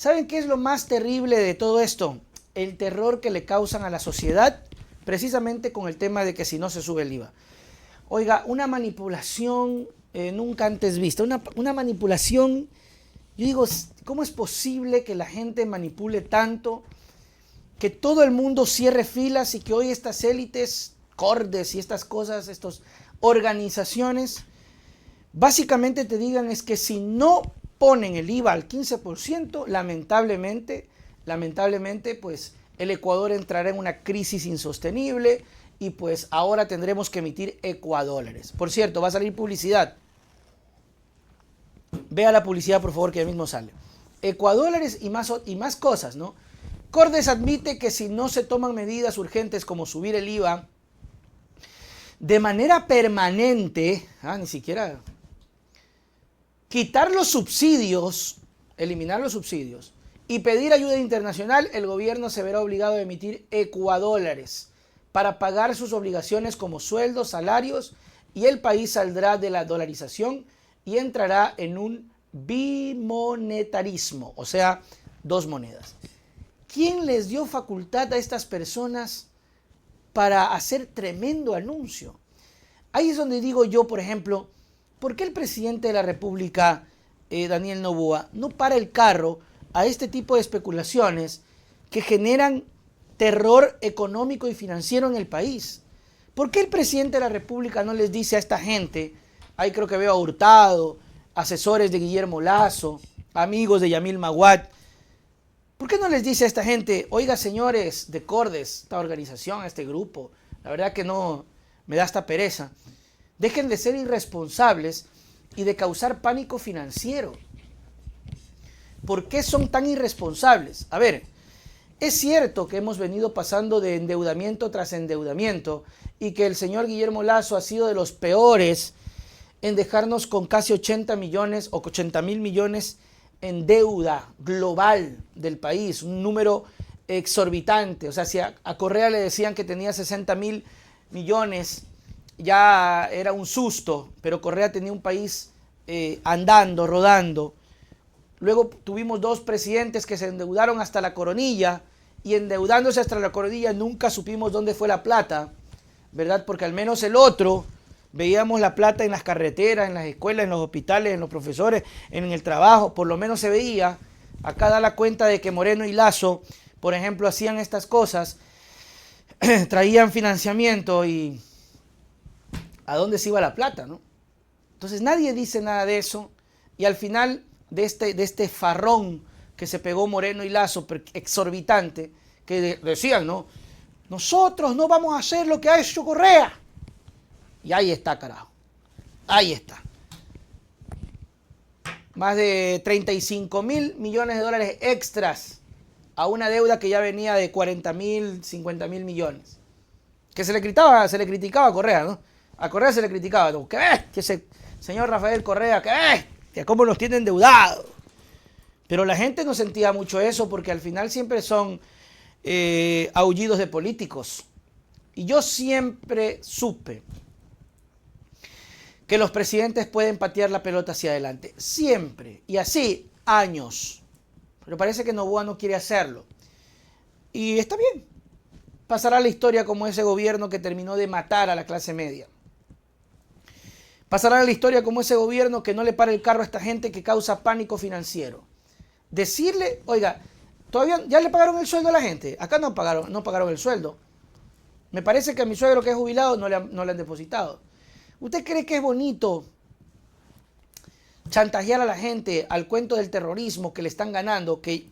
¿Saben qué es lo más terrible de todo esto? El terror que le causan a la sociedad, precisamente con el tema de que si no se sube el IVA. Oiga, una manipulación nunca antes vista, una manipulación, yo digo, ¿cómo es posible que la gente manipule tanto? Que todo el mundo cierre filas y que hoy estas élites, Cordes y estas cosas, estas organizaciones, básicamente te digan es que si no ponen el IVA al 15%, lamentablemente, pues el Ecuador entrará en una crisis insostenible y pues ahora tendremos que emitir ecuadólares. Por cierto, va a salir publicidad. Vea la publicidad, por favor, que ya mismo sale. Ecuadólares y más cosas, ¿no? Cordes admite que si no se toman medidas urgentes como subir el IVA de manera permanente, ni siquiera quitar los subsidios, eliminar los subsidios y pedir ayuda internacional, el gobierno se verá obligado a emitir ecuadólares para pagar sus obligaciones como sueldos, salarios, y el país saldrá de la dolarización y entrará en un bimonetarismo, o sea, dos monedas. ¿Quién les dio facultad a estas personas para hacer tremendo anuncio? Ahí es donde digo yo, por ejemplo, ¿por qué el presidente de la República, Daniel Noboa, no para el carro a este tipo de especulaciones que generan terror económico y financiero en el país? ¿Por qué el presidente de la República no les dice a esta gente, ahí creo que veo a Hurtado, asesores de Guillermo Lasso, amigos de Yamil Maguad, ¿por qué no les dice a esta gente, oiga señores de Cordes, esta organización, este grupo, la verdad que no me da esta pereza, dejen de ser irresponsables y de causar pánico financiero? ¿Por qué son tan irresponsables? A ver, es cierto que hemos venido pasando de endeudamiento tras endeudamiento y que el señor Guillermo Lasso ha sido de los peores en dejarnos con casi 80 millones o 80.000 millones en deuda global del país, un número exorbitante. O sea, si a Correa le decían que tenía 60.000 millones, ya era un susto, pero Correa tenía un país andando, rodando. Luego tuvimos dos presidentes que se endeudaron hasta la coronilla y endeudándose hasta la coronilla nunca supimos dónde fue la plata, ¿verdad? Porque al menos el otro veíamos la plata en las carreteras, en las escuelas, en los hospitales, en los profesores, en el trabajo, por lo menos se veía. Acá da la cuenta de que Moreno y Lasso, por ejemplo, hacían estas cosas, traían financiamiento y ¿a dónde se iba la plata, no? Entonces nadie dice nada de eso y al final de este farrón que se pegó Moreno y Lasso, exorbitante, que decían, ¿no? Nosotros no vamos a hacer lo que ha hecho Correa. Y ahí está, carajo. Ahí está. Más de 35.000 millones de dólares extras a una deuda que ya venía de 40.000, 50.000 millones. Que se le criticaba a Correa, ¿no? A Correa se le criticaba, ¿no? ¿Qué ves? Que ese señor Rafael Correa, ¿qué ves? Que cómo nos tiene endeudados. Pero la gente no sentía mucho eso porque al final siempre son aullidos de políticos. Y yo siempre supe que los presidentes pueden patear la pelota hacia adelante. Siempre. Y así, años. Pero parece que Noboa no quiere hacerlo. Y está bien. Pasará la historia como ese gobierno que terminó de matar a la clase media. Pasará la historia como ese gobierno que no le para el carro a esta gente que causa pánico financiero. Decirle, oiga, todavía ya le pagaron el sueldo a la gente. Acá no pagaron el sueldo. Me parece que a mi suegro que es jubilado no le han depositado. ¿Usted cree que es bonito chantajear a la gente al cuento del terrorismo que le están ganando? Que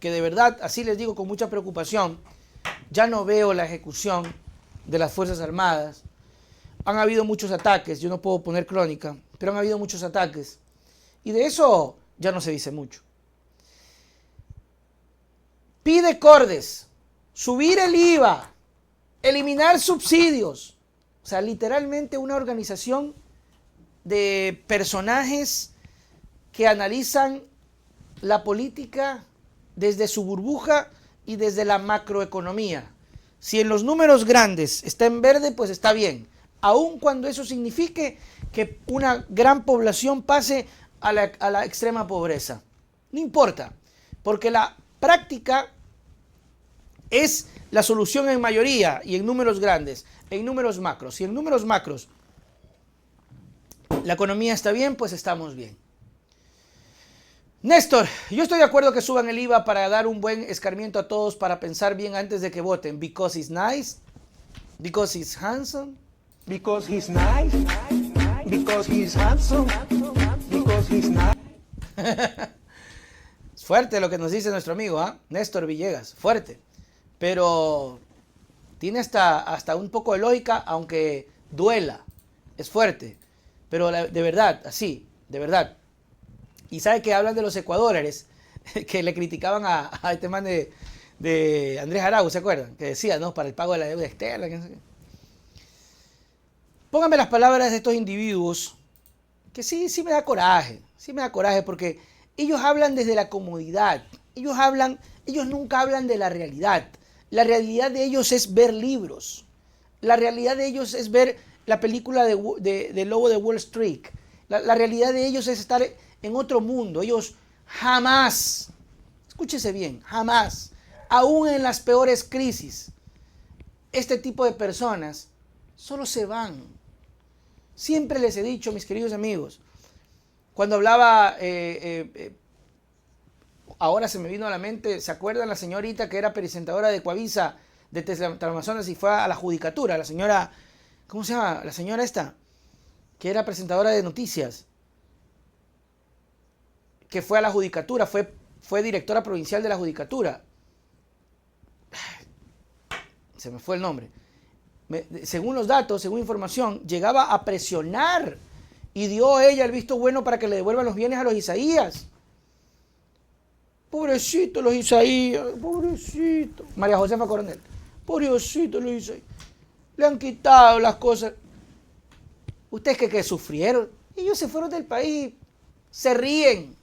de verdad, así les digo con mucha preocupación, ya no veo la ejecución de las Fuerzas Armadas. Han habido muchos ataques, yo no puedo poner crónica, pero han habido muchos ataques. Y de eso ya no se dice mucho. Pide Cordes subir el IVA, eliminar subsidios. O sea, literalmente una organización de personajes que analizan la política desde su burbuja y desde la macroeconomía. Si en los números grandes está en verde, pues está bien. Aun cuando eso signifique que una gran población pase a la extrema pobreza. No importa. Porque la práctica es la solución en mayoría y en números grandes, en números macros. Si en números macros la economía está bien, pues estamos bien. Néstor, yo estoy de acuerdo que suban el IVA para dar un buen escarmiento a todos, para pensar bien antes de que voten. Because he's nice, because he's handsome. Because he's nice, because he's handsome, because he's nice. Es fuerte lo que nos dice nuestro amigo, ¿eh? Néstor Villegas, fuerte. Pero tiene hasta un poco de lógica, aunque duela. Es fuerte. Pero de verdad, así, de verdad. Y sabe que hablan de los ecuadólares, que le criticaban a este man de Andrés Arauz, ¿se acuerdan? Que decía, ¿no? Para el pago de la deuda externa. Que no sé qué. Pónganme las palabras de estos individuos, que sí me da coraje. Sí me da coraje porque ellos hablan desde la comodidad. Ellos nunca hablan de la realidad. La realidad de ellos es ver libros. La realidad de ellos es ver la película de Lobo de Wall Street. La realidad de ellos es estar en otro mundo. Ellos jamás, escúchese bien, jamás, aún en las peores crisis, este tipo de personas solo se van. Siempre les he dicho, mis queridos amigos, cuando hablaba, ahora se me vino a la mente, ¿se acuerdan la señorita que era presentadora de Coavisa de Teleamazonas y fue a la judicatura? La señora, ¿cómo se llama? La señora esta, que era presentadora de noticias, que fue a la judicatura, fue directora provincial de la judicatura. Se me fue el nombre. Según los datos, según información, llegaba a presionar y dio ella el visto bueno para que le devuelvan los bienes a los Isaías. Pobrecito los Isaías, pobrecito. María Josefa Coronel, pobrecito los Isaías. Le han quitado las cosas. ¿Ustedes que sufrieron? Ellos se fueron del país, se ríen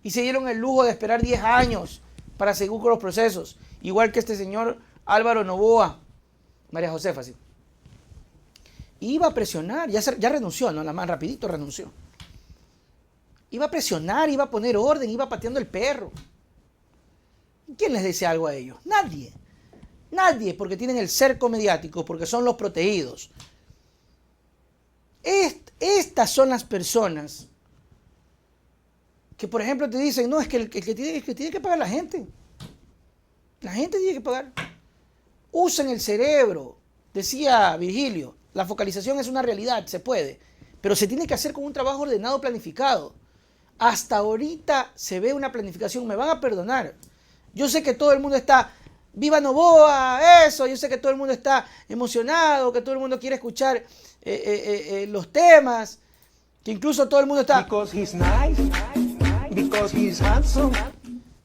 y se dieron el lujo de esperar 10 años para seguir con los procesos. Igual que este señor Álvaro Novoa, María Josefa, sí. Iba a presionar, ya renunció, ¿no? La más rapidito renunció. Iba a presionar, iba a poner orden, iba pateando el perro. ¿Quién les dice algo a ellos? Nadie. Nadie, porque tienen el cerco mediático, porque son los protegidos. Estas son las personas que, por ejemplo, te dicen, no, es que el que tiene que pagar la gente. La gente tiene que pagar. Usen el cerebro. Decía Virgilio, la focalización es una realidad, se puede, pero se tiene que hacer con un trabajo ordenado, planificado. Hasta ahorita se ve una planificación, me van a perdonar. Yo sé que todo el mundo está, ¡viva Novoa! Eso, yo sé que todo el mundo está emocionado, que todo el mundo quiere escuchar los temas, que incluso todo el mundo está... Because he's nice, because he's handsome.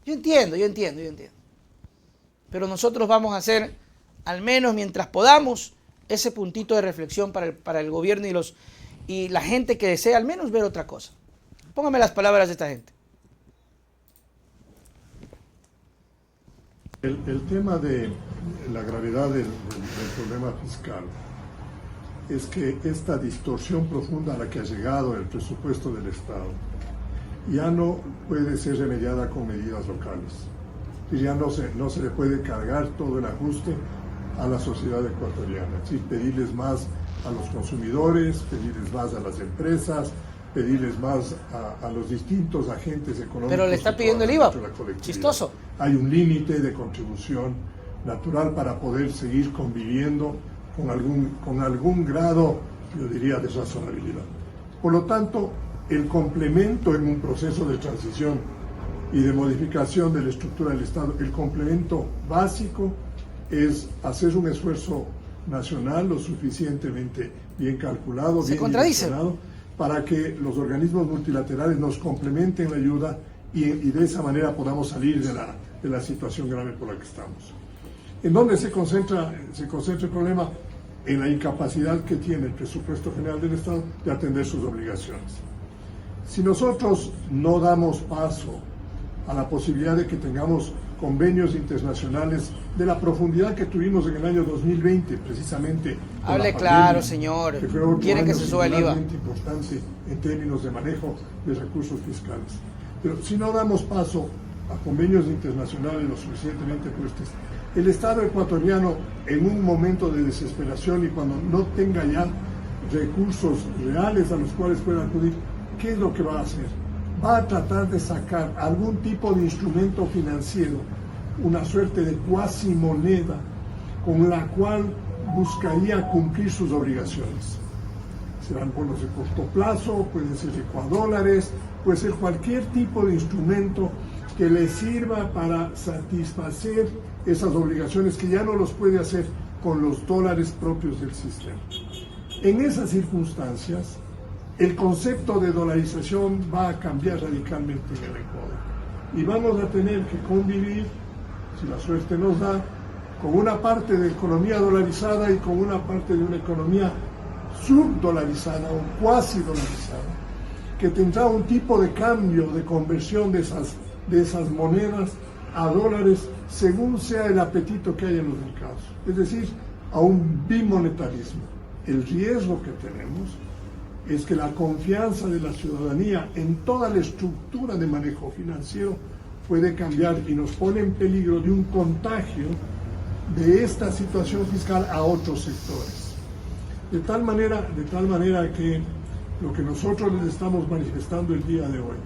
Yo entiendo. Pero nosotros vamos a hacer, al menos mientras podamos, ese puntito de reflexión para el gobierno y la gente que desea al menos ver otra cosa. Póngame las palabras de esta gente. El tema de la gravedad del problema fiscal es que esta distorsión profunda a la que ha llegado el presupuesto del Estado ya no puede ser remediada con medidas locales. Y ya no se le puede cargar todo el ajuste a la sociedad ecuatoriana. Es decir, pedirles más a los consumidores, pedirles más a las empresas, pedirles más a los distintos agentes económicos. Pero le está pidiendo el IVA. Chistoso. Hay un límite de contribución natural para poder seguir conviviendo con algún grado, yo diría, de razonabilidad. Por lo tanto, el complemento en un proceso de transición y de modificación de la estructura del Estado, el complemento básico es hacer un esfuerzo nacional lo suficientemente bien calculado, bien direccionado, para que los organismos multilaterales nos complementen la ayuda y de esa manera podamos salir de la situación grave por la que estamos. ¿En dónde se concentra el problema? En la incapacidad que tiene el presupuesto general del Estado de atender sus obligaciones. Si nosotros no damos paso a la posibilidad de que tengamos convenios internacionales de la profundidad que tuvimos en el año 2020, precisamente. Hable claro, señor. Quieren que se suba el IVA. Importante en términos de manejo de recursos fiscales. Pero si no damos paso a convenios internacionales lo suficientemente fuertes, el Estado ecuatoriano en un momento de desesperación y cuando no tenga ya recursos reales a los cuales pueda acudir, ¿qué es lo que va a hacer? Va a tratar de sacar algún tipo de instrumento financiero, una suerte de cuasi moneda con la cual buscaría cumplir sus obligaciones. Serán bonos de corto plazo, pueden ser ecuadólares, puede ser cualquier tipo de instrumento que le sirva para satisfacer esas obligaciones que ya no los puede hacer con los dólares propios del sistema. En esas circunstancias, el concepto de dolarización va a cambiar radicalmente en el Ecuador. Y vamos a tener que convivir, si la suerte nos da, con una parte de economía dolarizada y con una parte de una economía subdolarizada o cuasi dolarizada, que tendrá un tipo de cambio, de conversión de esas monedas a dólares según sea el apetito que hay en los mercados. Es decir, a un bimonetarismo. El riesgo que tenemos es que la confianza de la ciudadanía en toda la estructura de manejo financiero puede cambiar y nos pone en peligro de un contagio de esta situación fiscal a otros sectores. De tal manera que lo que nosotros les estamos manifestando el día de hoy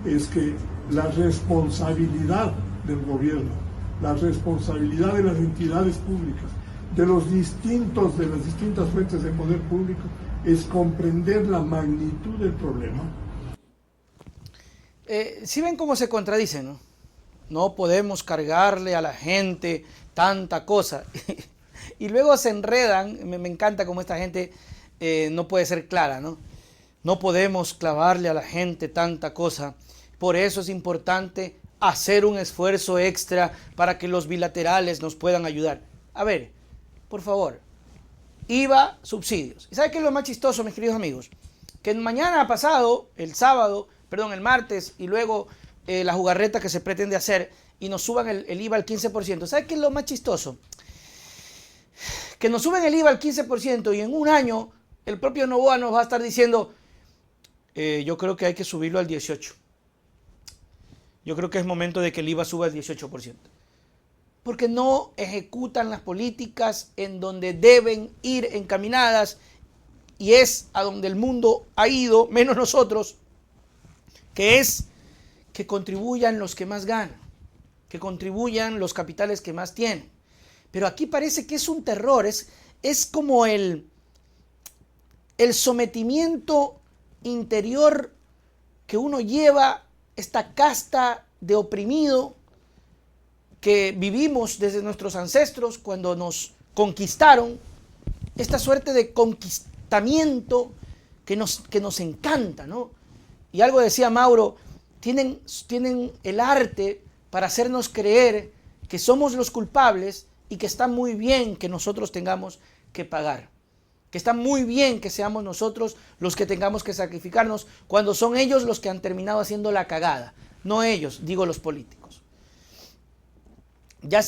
es que la responsabilidad del gobierno, la responsabilidad de las entidades públicas, de las distintas fuentes de poder público, es comprender la magnitud del problema. Si ven cómo se contradicen, ¿no? No podemos cargarle a la gente tanta cosa. Y luego se enredan. Me encanta cómo esta gente no puede ser clara, ¿no? No podemos clavarle a la gente tanta cosa. Por eso es importante hacer un esfuerzo extra para que los bilaterales nos puedan ayudar. A ver, por favor, IVA, subsidios. ¿Y sabe qué es lo más chistoso, mis queridos amigos? Que mañana pasado, el martes, y luego la jugarreta que se pretende hacer y nos suban el IVA al 15%. ¿Sabe qué es lo más chistoso? Que nos suben el IVA al 15% y en un año el propio Noboa nos va a estar diciendo, yo creo que hay que subirlo al 18%. Yo creo que es momento de que el IVA suba al 18%. Porque no ejecutan las políticas en donde deben ir encaminadas y es a donde el mundo ha ido, menos nosotros, que es que contribuyan los que más ganan, que contribuyan los capitales que más tienen. Pero aquí parece que es un terror, es como el sometimiento interior que uno lleva, esta casta de oprimido que vivimos desde nuestros ancestros cuando nos conquistaron, esta suerte de conquistamiento que nos encanta, ¿no? Y algo decía Mauro, tienen el arte para hacernos creer que somos los culpables y que está muy bien que nosotros tengamos que pagar, que está muy bien que seamos nosotros los que tengamos que sacrificarnos cuando son ellos los que han terminado haciendo la cagada, no ellos, digo los políticos. Ya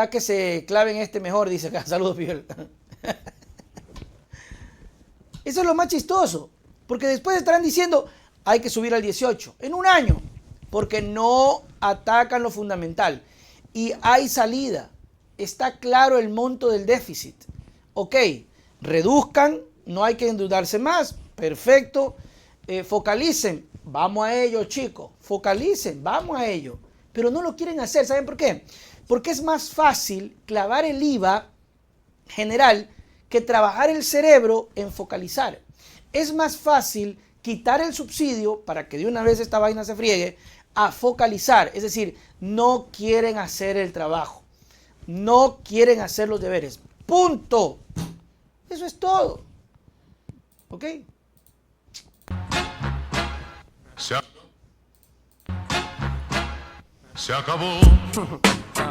que se claven mejor, dice acá, saludos Fidel. Eso es lo más chistoso, porque después estarán diciendo, hay que subir al 18 en un año, porque no atacan lo fundamental. Y hay salida, está claro el monto del déficit. Ok, reduzcan, no hay que endeudarse más, perfecto. Focalicen, vamos a ello chicos, focalicen, vamos a ello. Pero no lo quieren hacer, ¿saben por qué? Porque es más fácil clavar el IVA general que trabajar el cerebro en focalizar. Es más fácil quitar el subsidio para que de una vez esta vaina se friegue a focalizar. Es decir, no quieren hacer el trabajo. No quieren hacer los deberes. Punto. Eso es todo. ¿Ok? Se acabó.